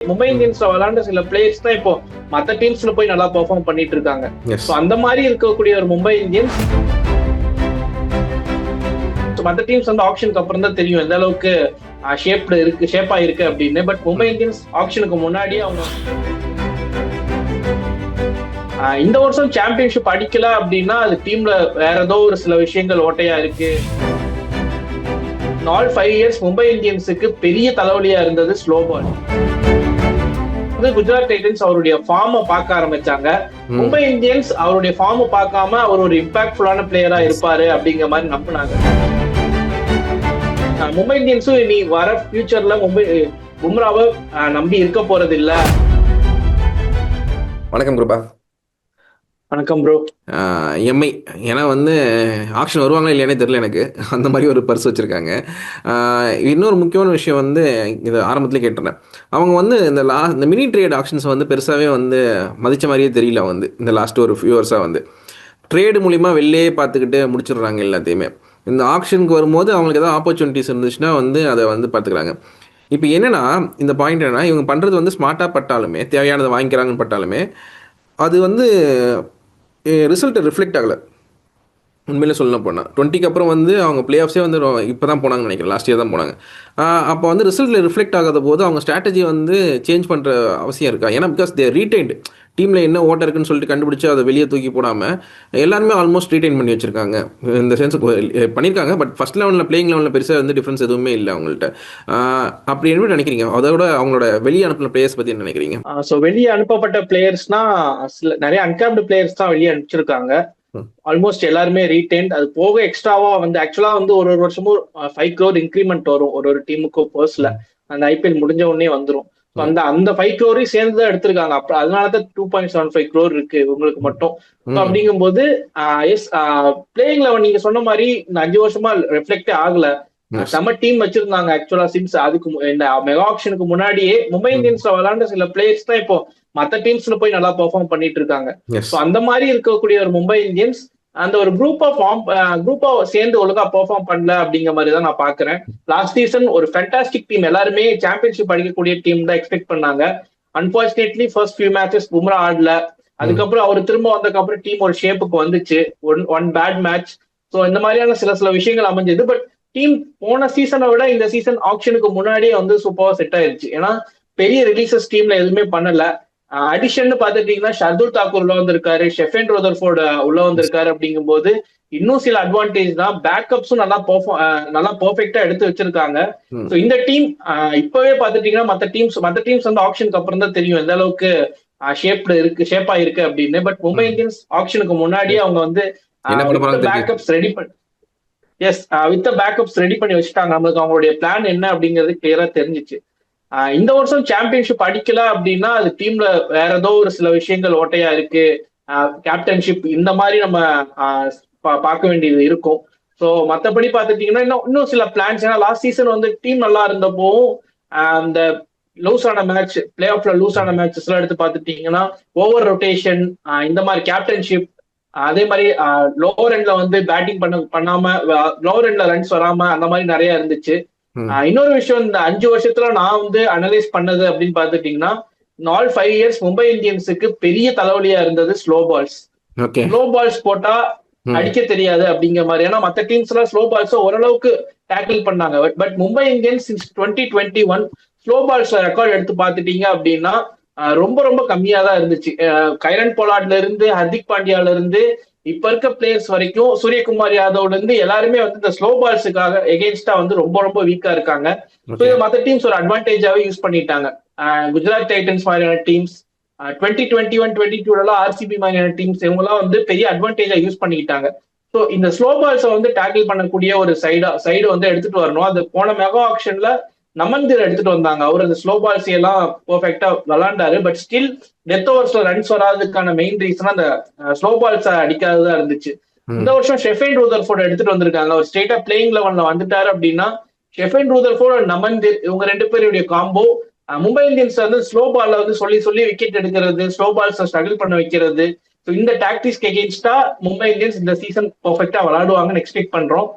மும்பை இந்தியன்ஸ்ல விளையாண்ட சில பிளேயர்ஸ் தான் இப்போ மற்ற டீம்ஸ்ல போய் நல்லா பெர்ஃபார்ம் பண்ணிட்டு இருக்காங்க. அந்த மாதிரி இருக்கக்கூடிய ஒரு மும்பை இந்தியன்ஸ் மற்ற டீம்ஸ் வந்து ஆப்ஷனுக்கு அப்புறம் தான் தெரியும் எந்த அளவுக்கு ஷேப்பா இருக்கு அப்படின்னு. பட் மும்பை இந்தியன்ஸ் ஆப்ஷனுக்கு முன்னாடியே அவங்க இந்த வருஷம் சாம்பியன்ஷிப் அடிக்கல அப்படின்னா அது டீம்ல வேற ஏதோ ஒரு சில விஷயங்கள் ஓட்டையா இருக்கு. ஆல் 5 years மும்பை இந்தியன்ஸுக்கு பெரிய தலைவலியா இருந்தது ஸ்லோ பால். குஜராத் டைட்டன்ஸ் அவருடைய ஃபார்மை பார்க்க ஆரம்பிச்சாங்க. மும்பை இந்தியன்ஸ் அவருடைய ஃபார்மை பார்க்காம அவர் ஒரு இம்பாக்ட்ஃபுல்லான பிளேயரா இருப்பாரு அப்படிங்கிற மாதிரி நம்பினாங்க. மும்பை இந்தியன்ஸும் இனி வர ஃபியூச்சர்ல பும்ராவை நம்பி இருக்க போறது இல்ல. வணக்கம் குருபா. வணக்கம் ப்ரோ. எம்ஐ ஏன்னா வந்து ஆக்ஷன் வருவாங்களா இல்லையானே தெரியல எனக்கு. அந்த மாதிரி ஒரு பர்ஸ் வச்சுருக்காங்க. இன்னொரு முக்கியமான விஷயம் வந்து இது ஆரம்பத்துலேயே கேட்டுறேன். அவங்க வந்து இந்த மினி ட்ரேட் ஆக்ஷன்ஸ் வந்து பெருசாகவே வந்து மதித்த மாதிரியே தெரியல. வந்து இந்த லாஸ்ட் ஒரு ஃபியூ இயர்ஸாக வந்து ட்ரேடு மூலிமா வெளிலே பார்த்துக்கிட்டு முடிச்சிடுறாங்க எல்லாத்தையுமே. இந்த ஆக்ஷனுக்கு வரும்போது அவங்களுக்கு ஏதாவது ஆப்பர்ச்சுனிட்டிஸ் இருந்துச்சுன்னா வந்து அதை வந்து பார்த்துக்கிறாங்க. இப்போ என்னென்னா இந்த பாயிண்ட் என்னென்னா இவங்க பண்ணுறது வந்து ஸ்மார்ட்டாக பட்டாலுமே தேவையானதை வாங்கிக்கிறாங்கன்னு பட்டாலுமே அது வந்து ரிசல்ட்டை ரிஃப்ளெக்ட் ஆகலை. உண்மையிலே சொல்லணும் போனால் 20க்கு அப்புறம் வந்து அவங்க பிளே ஆஃப்ஸே வந்து இப்போ தான் போனாங்கன்னு நினைக்கிறேன். லாஸ்ட் இயர் தான் போனாங்க. அப்போ வந்து ரிசல்ட்டில் ரிஃப்ளெக்ட் ஆகாத போது அவங்க ஸ்ட்ராட்டஜி வந்து சேஞ்ச் பண்ணுற அவசியம் இருக்கா? ஏன்னா பிகாஸ் தே ரீடைன்டு டீமில் என்ன ஓட்டர் இருக்குன்னு சொல்லிட்டு கண்டுபிடிச்சி அதை வெளியே தூக்கி போடாமல் எல்லாருமே ஆல்மோஸ்ட் ரீடைன் பண்ணி வச்சுருக்காங்க. இந்த சென்ஸ் பண்ணியிருக்காங்க. பட் ஃபஸ்ட் லெவலில் பிளேயிங் லெவலில் பெருசாக வந்து டிஃப்ரென்ஸ் எதுவுமே இல்லை அவங்கள்ட்ட. அப்படி என்ன நினைக்கிறீங்க? அதோட அவங்களோட வெளியே அனுப்பின பிளேயர்ஸ் பற்றி என்ன நினைக்கிறீங்க? ஸோ வெளியே அனுப்பப்பட்ட பிளேயர்ஸ்னா நிறைய அன்கேப்டு பிளேயர்ஸ் தான் வெளியே அனுப்பிச்சிருக்காங்க. ஆல்மோஸ்ட் எல்லாருமே ரீடைன்ட். அது போக எக்ஸ்ட்ராவா வந்து ஆக்சுவலா வந்து ஒரு வருஷமும் 5 crore இன்க்ரிமெண்ட் வரும் ஒரு டீமுக்கும் பர்ஸ்ல. அந்த ஐபிஎல் முடிஞ்ச உடனே வந்துடும். அந்த 5 crore சேர்ந்து தான் எடுத்திருக்காங்க. அப்புறம் அதனாலதான் 2.75 crore இருக்கு உங்களுக்கு மட்டும். அப்படிங்கும்போது பிளேயிங் லெவன் நீங்க சொன்ன மாதிரி இந்த 5 வருஷமா ரெஃப்ளெக்டே ஆகல. செம்ம டீம் வச்சிருந்தாங்க ஆக்சுவலா. சின்ஸ் அதுக்கு இந்த மெகா ஆக்ஷனுக்கு முன்னாடியே மும்பை இந்தியன்ஸ்ல விளையாண்ட சில பிளேயர்ஸ் தான் இப்போ மற்ற டீம்ஸ்ல போய் நல்லா பெர்ஃபார்ம் பண்ணிட்டு இருக்காங்க. அந்த மாதிரி இருக்கக்கூடிய ஒரு மும்பை இந்தியன்ஸ் அந்த ஒரு குரூப்பா சேர்ந்து ஒழுங்கா பெர்ஃபார்ம் பண்ணல அப்படிங்கிற மாதிரி தான் நான் பாக்குறேன். லாஸ்ட் சீசன் ஒரு ஃபேண்டாஸ்டிக் டீம், எல்லாருமே சாம்பியன்ஷிப் அடிக்கக்கூடிய டீம் தான் எக்ஸ்பெக்ட் பண்ணாங்க. Unfortunately first few matches Bumrah ஆடல. அதுக்கப்புறம் அவர் திரும்ப வந்ததுக்கப்புறம் டீம் ஒரு ஷேப்புக்கு வந்துச்சு. One bad match. ஸோ இந்த மாதிரியான சில விஷயங்கள் அமைஞ்சது. பட் டீம் போன சீசனை விட இந்த சீசன் ஆக்ஷனுக்கு முன்னாடியே வந்து சூப்பரா செட் ஆயிருச்சு. ஏன்னா பெரிய ரிலீசஸ் டீம்ல எதுவுமே பண்ணல. அடிஷன் பாத்துட்டீங்கன்னா ஷர்துல் தாக்கூர் உள்ள வந்திருக்காரு, ஷெஃபன் ரோதர்ஃபோர்ட் உள்ள வந்திருக்காரு. அப்படிங்கும் போது இன்னும் சில அட்வான்டேஜ் தான். பேக்கப்ஸும் நல்லா பெர்ஃபெக்டா எடுத்து வச்சிருக்காங்க. ஸோ இந்த டீம் இப்பவே பாத்துட்டீங்கன்னா மற்ற டீம்ஸ் வந்து ஆப்ஷனுக்கு அப்புறம் தான் தெரியும் எந்த அளவுக்கு ஷேப்பா இருக்கு அப்படின்னு. பட் மும்பை இந்தியன்ஸ் ஆப்ஷனுக்கு முன்னாடியே அவங்க வந்து பேக்கப்ஸ் ரெடி பண்ணி வச்சுட்டாங்க. நம்மளுக்கு அவங்களுடைய பிளான் என்ன அப்படிங்கிறது கிளியரா தெரிஞ்சிச்சு. இந்த வருஷம் சாம்பியன்ஷிப் அடிக்கல அப்படின்னா அது டீம்ல வேற ஏதோ ஒரு சில விஷயங்கள் ஓட்டையா இருக்கு. கேப்டன்ஷிப் இந்த மாதிரி நம்ம பார்க்க வேண்டியது இருக்கும். ஸோ மற்றபடி பார்த்துட்டீங்கன்னா இன்னும் சில பிளான்ஸ். ஏன்னா லாஸ்ட் சீசன் வந்து டீம் நல்லா இருந்தப்போவும் அந்த லூஸ் ஆன மேட்ச், பிளே ஆஃப்ல லூஸ் ஆன மேட்சஸ் எல்லாம் எடுத்து பார்த்துட்டீங்கன்னா ஓவர் ரொட்டேஷன், இந்த மாதிரி கேப்டன்ஷிப், அதே மாதிரி லோவர் எண்ட்ல வந்து பேட்டிங் பண்ணாம லோவர் எண்ட்ல ரன்ஸ் வராம அந்த மாதிரி நிறைய இருந்துச்சு. இன்னொரு விஷயம், இந்த 5 வருஷத்துல நான் வந்து அனலைஸ் பண்ணது அப்படின்னு பாத்துட்டீங்கன்னா ஆல் 5 years மும்பை இந்தியன்ஸுக்கு பெரிய தலைவலியா இருந்தது ஸ்லோ பால்ஸ் போட்டா அடிக்க தெரியாது அப்படிங்கிற மாதிரி. ஏன்னா மற்ற டீம்ஸ் எல்லாம் ஸ்லோ பால்ஸ் ஓரளவுக்கு டேக்கிள் பண்ணாங்க. But Mumbai Indians 2021 slow balls record எடுத்து பாத்துட்டீங்க அப்படின்னா ரொம்ப ரொம்ப கம்மியா தான் இருந்துச்சு. கைரன் போலாட்ல இருந்து ஹர்திக் பாண்டியால இருந்து இப்ப இருக்க பிளேயர்ஸ் வரைக்கும் சூரியகுமார் யாதவ்ல இருந்து எல்லாருமே வந்து இந்த ஸ்லோ பால்ஸுக்காக எகெயின்ஸ்டா வந்து ரொம்ப ரொம்ப வீக்கா இருக்காங்க. மற்ற டீம்ஸ் ஒரு அட்வான்டேஜாவே யூஸ் பண்ணிட்டாங்க. குஜராத் டைட்டன்ஸ் மாதிரியான டீம்ஸ் 2021-22 ஆர்சிபி மாதிரியான டீம்ஸ் இவங்கெல்லாம் வந்து பெரிய அட்வான்டேஜா யூஸ் பண்ணிக்கிட்டாங்க. ஸோ இந்த ஸ்லோ பால்ஸை வந்து டேக்கிள் பண்ணக்கூடிய ஒரு சைடு வந்து எடுத்துட்டு வரணும். அது போன மெகா ஆக்ஷன்ல நமன்தீர் எடுத்துட்டு வந்தாங்க. அவர் அந்த ஸ்லோ பால்ஸ் எல்லாம் பெர்ஃபெக்டா விளாண்டாரு. பட் ஸ்டில் டெத் ஓவர்ஸ்ல ரன்ஸ் வராதுக்கான மெயின் ரீசன் அந்த ஸ்லோ பால்ஸ் அடிக்காததா இருந்துச்சு. இந்த வருஷம் ஷெஃபன் ரூதர்ஃபோர்ட் எடுத்துட்டு வந்திருக்காங்க. அவர் ஸ்ட்ரெயிட்டா பிளேயிங் லெவன்ல வந்துட்டாரு அப்படின்னா ஷெஃபன் ரூதர்ஃபோர்ட் நமன்தீர் இவங்க 2 பேருடைய காம்போ மும்பை இந்தியன்ஸ் வந்து ஸ்லோ பால்ல வந்து சொல்லி விக்கெட் எடுக்கிறது, ஸ்லோ பால்ஸ் ஸ்ட்ரகிள் பண்ண வைக்கிறது. இந்த டாக்டிக்ஸ்க்கு எகெயின்ஸ்டா மும்பை இந்தியன்ஸ் இந்த சீசன் பெர்ஃபெக்ட்டா விளையாடுவாங்கன்னு எக்ஸ்பெக்ட் பண்றோம்.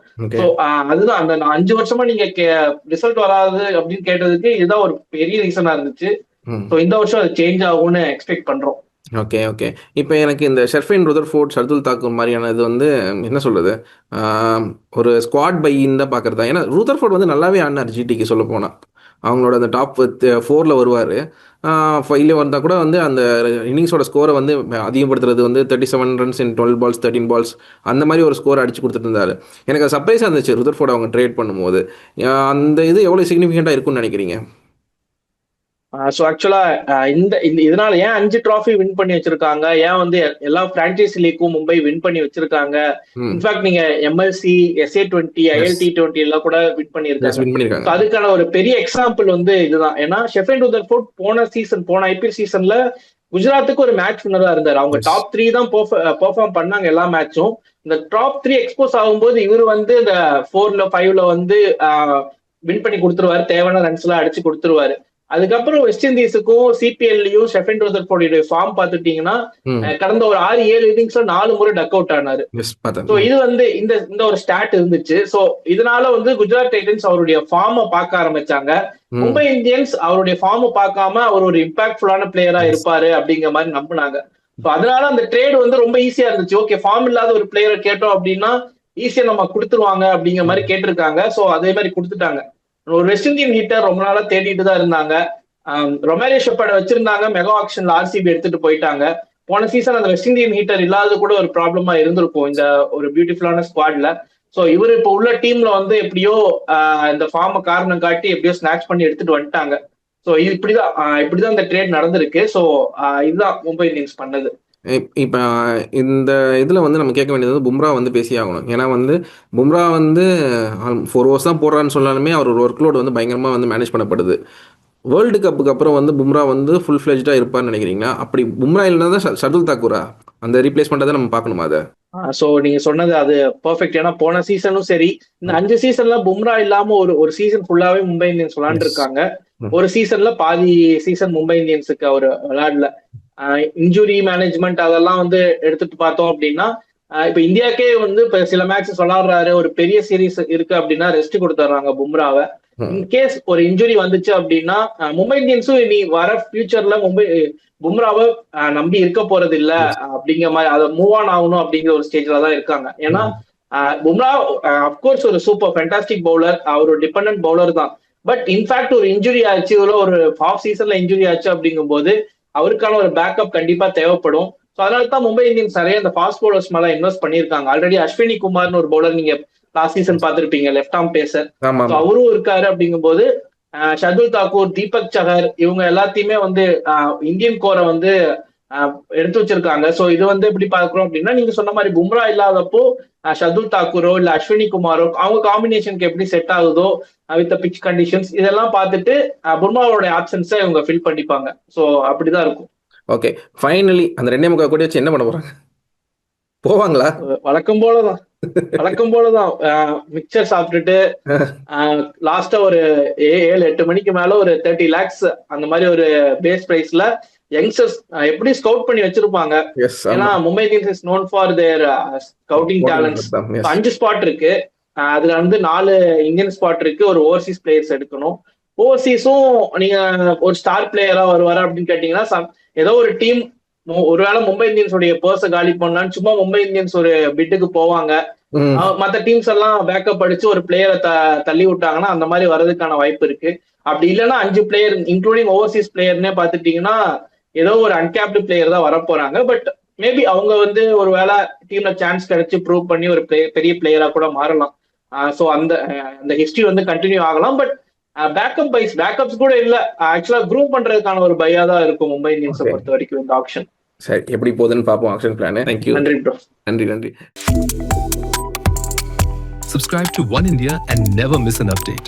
அதுதான் அந்த 5 வருஷமா நீங்க ரிசல்ட் வராது அப்படின்னு கேட்டதுக்கு இதுதான் ஒரு பெரிய ரீசனா இருந்துச்சு. ம். ஸோ இந்த வருஷம் அது சேஞ்ச் ஆகும்னு எக்ஸ்பெக்ட் பண்றோம். Okay, okay. இப்போ எனக்கு இந்த ஷெர்ஃபைன் ருதர்ஃபோர்ட், ஷர்துல் தாக்கூர் மாதிரியான இது வந்து என்ன சொல்றது? ஆ, ஒரு ஸ்குவாட் பையின்னு தான் பார்க்குறதா? ஏன்னா ருதர்ஃபோர்ட் வந்து நல்லாவே ஆடினார் ஜிடிக்கு சொல்லப்போனால். அவங்களோட அந்த டாப் 4ல் வருவார். 5ல வந்தால் கூட வந்து அந்த இன்னிங்ஸோட ஸ்கோரை வந்து அதிகப்படுத்துறது வந்து 37 ரன்ஸ் இன் 12 பால்ஸ் 13 பால்ஸ் அந்த மாதிரி ஒரு ஸ்கோர் அடிச்சு கொடுத்துட்டு இருந்தாரு. எனக்கு அது சர்ப்ரைஸாக இருந்துச்சு ருதர்ஃபோர்ட் அவங்க ட்ரேட் பண்ணும்போது. அந்த இது எவ்வளோ சிக்னிஃபிகண்ட்டாக இருக்கும்னு நினைக்கிறீங்க? ஸோ ஆக்சுவலா இதனால ஏன் 5 ட்ராஃபி வின் பண்ணி வச்சிருக்காங்க, ஏன் வந்து எல்லா பிரான்ச்சைசி லீக்கும் மும்பை வின் பண்ணி வச்சிருக்காங்க. இன்ஃபேக்ட் நீங்க எம்எல்சி, SA20, ILT20 எல்லாம் கூட வின் பண்ணியிருக்காங்க. அதுக்கான ஒரு பெரிய எக்ஸாம்பிள் வந்து இதுதான். ஏன்னா ஷெஃபீல்ட் ருதர்ஃபோர்ட் போன IPL சீசன்ல குஜராத்துக்கு ஒரு மேட்ச் வின்னரா இருந்தார். அவங்க டாப் 3 தான் பெர்ஃபார்ம் பண்ணாங்க எல்லா மேட்சும். இந்த டாப் 3 எக்ஸ்போஸ் ஆகும்போது இவர் வந்து இந்த 4ல 5ல வந்து வின் பண்ணி கொடுத்துருவாரு, தேவையான ரன்ஸ் எல்லாம் அடிச்சு கொடுத்துருவாரு. அதுக்கப்புறம் வெஸ்ட் இண்டீஸுக்கும் சிபிஎல்லையும் ஷெஃபீல்ட் ருதர்ஃபோர்டோட ஃபார்ம் பார்த்துட்டீங்கன்னா கடந்த ஒரு 6-7 இன்னிங்ஸ்ல 4 முறை டக் அவுட் ஆனாரு. ஸோ இது வந்து இந்த ஒரு ஸ்டாட் இருந்துச்சு. ஸோ இதனால வந்து குஜராத் டைட்டன்ஸ் அவருடைய ஃபார்மை பார்க்க ஆரம்பிச்சாங்க. மும்பை இந்தியன்ஸ் அவருடைய ஃபார்மை பார்க்காம அவர் ஒரு இம்பாக்ட்ஃபுல்லான பிளேயரா இருப்பாரு அப்படிங்கிற மாதிரி நம்பினாங்க. ஸோ அதனால அந்த ட்ரேட் வந்து ரொம்ப ஈஸியா இருந்துச்சு. ஓகே, ஃபார்ம் இல்லாத ஒரு பிளேயரை கேட்டோம் அப்படின்னா ஈஸியா நம்ம கொடுத்துருவாங்க அப்படிங்கிற மாதிரி கேட்டிருக்காங்க. ஸோ அதே மாதிரி கொடுத்துட்டாங்க. ஒரு வெஸ்ட் இண்டியன் ஹீட்டர் ரொம்ப நாளா தேடிட்டு தான் இருந்தாங்க. ரொமேரியோ ஷெப்பர்டை வச்சிருந்தாங்க, மெகா ஆக்ஷன்ல RCB எடுத்துட்டு போயிட்டாங்க. போன சீசன் அந்த வெஸ்ட் இண்டியன் ஹீட்டர் இல்லாத கூட ஒரு ப்ராப்ளமா இருந்திருக்கும் இந்த ஒரு பியூட்டிஃபுல்லான ஸ்குவாட்ல. ஸோ இவர் இப்போ உள்ள டீம்ல வந்து எப்படியோ இந்த ஃபார்மை காரணம் காட்டி எப்படியோ ஸ்நாக்ஸ் பண்ணி எடுத்துட்டு வந்துட்டாங்க. ஸோ இப்படிதான் இந்த ட்ரேட் நடந்திருக்கு. ஸோ இதுதான் மும்பை இந்தியன்ஸ் பண்ணது. இப்போ இந்த இதில் வந்து நம்ம கேட்க வேண்டியது வந்து பும்ரா வந்து பேசி ஆகணும். ஏன்னா வந்து பும்ரா வந்து 4 ஓவர்ஸ் தான் போடுறான்னு சொன்னாலுமே அவர் ஒரு ஒர்க் லோடு வந்து பயங்கரமாக வந்து மேனேஜ் பண்ணப்படுது. வேர்ல்டு கப்புக்கு அப்புறம் வந்து பும்ரா வந்து ஃபுல் ஃப்ளெஜ்டாக இருப்பார்னு நினைக்கிறீங்களா? அப்படி பும்ரா இல்லைனா தான் ஷர்துல் தாக்கூரா அந்த ரீப்ளேஸ்மெண்ட்டை தான் நம்ம பார்க்கணுமா அதை? சோ நீங்க சொன்னது அது பெர்ஃபெக்ட். ஏன்னா போன சீசனும் சரி, இந்த 5 சீசன்ல பும்ரா இல்லாம ஒரு சீசன் ஃபுல்லாவே மும்பை இந்தியன்ஸ் விளையாண்டு இருக்காங்க. ஒரு சீசன்ல பாதி சீசன் மும்பை இந்தியன்ஸுக்கு அவர் விளையாடல. இன்ஜுரி மேனேஜ்மெண்ட் அதெல்லாம் வந்து எடுத்துட்டு பார்த்தோம் அப்படின்னா இப்ப இந்தியாக்கே வந்து இப்ப சில மேட்சஸ் விளையாடுறாரு, ஒரு பெரிய சீரீஸ் இருக்கு அப்படின்னா ரெஸ்ட் கொடுத்துட்றாங்க பும்ராவை. இன்கேஸ் ஒரு இன்ஜுரி வந்துச்சு அப்படின்னா மும்பை இந்தியன்ஸும் இனி வர ஃபியூச்சர்ல பும்ராவை நம்பி இருக்க போறது இல்ல அப்படிங்கிற மாதிரி அதை மூவ் ஆன் ஆகணும் அப்படிங்கிற ஒரு ஸ்டேஜ்ல தான் இருக்காங்க. ஏன்னா பும்ரா அப்கோர்ஸ் ஒரு சூப்பர் ஃபேண்டாஸ்டிக் பவுலர், அவர் ஒரு டிபெண்டன்ட் பவுலர் தான். பட் இன்ஃபேக்ட் ஒரு இன்ஜுரி ஆச்சு, ஒரு ஹாஃப் சீசன்ல இன்ஜுரி ஆச்சு அப்படிங்கும் போது அவருக்கான ஒரு பேக்கப் கண்டிப்பா தேவைப்படும். ஸோ அதனால தான் மும்பை இந்தியன்ஸ் நிறைய இந்த ஃபாஸ்ட் பவுலர்ஸ் மேல இன்வெஸ்ட் பண்ணியிருக்காங்க. ஆல்ரெடி அஸ்வினி குமார்னு ஒரு பவுலர் நீங்க லாஸ்ட் சீசன் பார்த்திருப்பீங்க, லெஃப்ட் ஆர்ம் பேசர், அவரும் இருக்காரு. அப்படிங்கும் போது ஷர்துல் தாக்கூர், தீபக் சஹர் இவங்க எல்லாத்தையுமே வந்து இந்தியன் கோரை வந்து எடுத்து வச்சிருக்காங்க. ஸோ இது வந்து எப்படி பார்க்கிறோம் அப்படின்னா நீங்க சொன்ன மாதிரி பும்ரா இல்லாதப்போ ஷர்துல் தாக்கூரோ இல்ல அஸ்வினி குமாரோ அவங்க காம்பினேஷனுக்கு எப்படி செட் ஆகுதோ வித் பிச் கண்டிஷன்ஸ் இதெல்லாம் பார்த்துட்டு பும்ராவோட ஆப்ஷன்ஸை இவங்க ஃபில் பண்ணிப்பாங்க. ஸோ அப்படிதான் இருக்கும். ஓகே, ஃபைனலி அந்த 2.25 கோடி வச்சு என்ன பண்ண போறாங்க? போவாங்களா? வழக்கம் போலதான் மிக்சர் சாப்பிட்டுட்டு லாஸ்டா ஒரு 7-8 மணிக்கு மேல ஒரு 30 lakhs அந்த மாதிரி ஒரு பேஸ் பிரைஸ்ல யங்ஸ்டர்ஸ் எப்படி ஸ்கவுட் பண்ணி வச்சிருப்பாங்க. ஏன்னா Mumbai Indians is known for their scouting talents. 5 spot இருக்கு, அதுல வந்து 4 இந்தியன் ஸ்பாட் இருக்கு. ஒரு ஓவர்சீஸ் பிளேயர்ஸ் எடுக்கணும். ஓவர்சீஸும் நீங்க ஒரு ஸ்டார் பிளேயரா வருவாரா அப்படின்னு கேட்டீங்கன்னா ஏதோ ஒரு டீம் ஒருவேளை மும்பை இந்தியன்ஸோடைய பர்ஸை காலி பண்ணலான்னு சும்மா மும்பை இந்தியன்ஸ் ஒரு பிட்டுக்கு போவாங்க. மற்ற டீம்ஸ் எல்லாம் பேக்கப் அடிச்சு ஒரு பிளேயரை தள்ளி விட்டாங்கன்னா அந்த மாதிரி வர்றதுக்கான வாய்ப்பு இருக்கு. அப்படி இல்லைன்னா 5 பிளேயர் இன்க்ளூடிங் ஓவர்சீஸ் பிளேயர்னே பார்த்துட்டீங்கன்னா ஏதோ ஒரு அன்கேப்டு பிளேயர் தான் வரப்போறாங்க. பட் மேபி அவங்க வந்து ஒரு வேளை டீம்ல சான்ஸ் கிடைச்சு ப்ரூவ் பண்ணி ஒரு பெரிய பிளேயரா கூட மாறலாம். ஸோ அந்த ஹிஸ்டரி வந்து கண்டினியூ ஆகலாம். பட் பேக்கப்ஸ் கூட இல்ல, ஆக்சுவலா க்ரூம் பண்றதுக்கான ஒரு பையா தான் இருக்கும் மும்பை இந்தியன்ஸை பொறுத்த வரைக்கும் இந்த ஆக்ஷன். சரி, எப்படி போகுதுன்னு பார்ப்போம் ஆக்ஷன் பிளான். தேங்க்யூ. நன்றி ப்ரோ. நன்றி. Subscribe to One India and never miss an update.